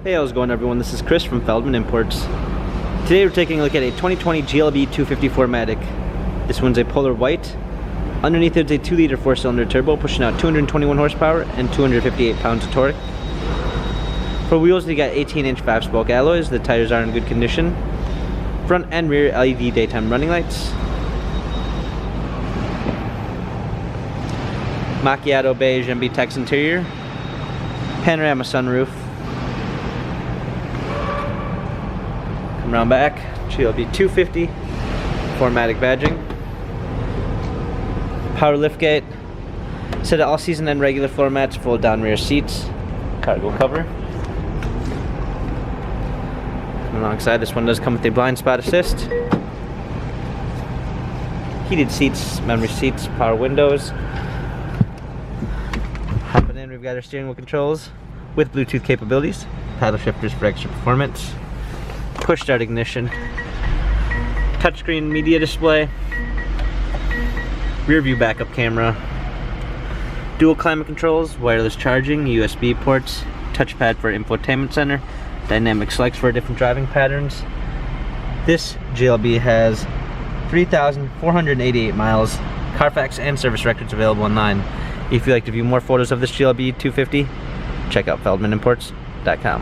Hey, how's it going everyone? This is Chris from Feldmann Imports. Today we're taking a look at a 2020 GLB 250 4MATIC. This one's a polar white. Underneath it's a 2-liter 4-cylinder turbo pushing out 221 horsepower and 258 pounds of torque. For wheels, you got 18-inch 5-spoke alloys. The tires are in good condition. Front and rear LED daytime running lights. Macchiato beige MB Tex interior. Panorama sunroof. Come around back, GLB 250, 4MATIC badging. Power liftgate. Set of all-season and regular floor mats, fold down rear seats. Cargo cover. Alongside, this one does come with a blind spot assist. Heated seats, memory seats, power windows. Hopping in, we've got our steering wheel controls with Bluetooth capabilities. Paddle shifters for extra performance. Push start ignition. Touchscreen media display. Rear view backup camera. Dual climate controls, wireless charging, USB ports, touchpad for infotainment center, dynamic selects for different driving patterns. This GLB has 3,488 miles, Carfax and service records available online. If you'd like to view more photos of this GLB 250, check out feldmanimports.com.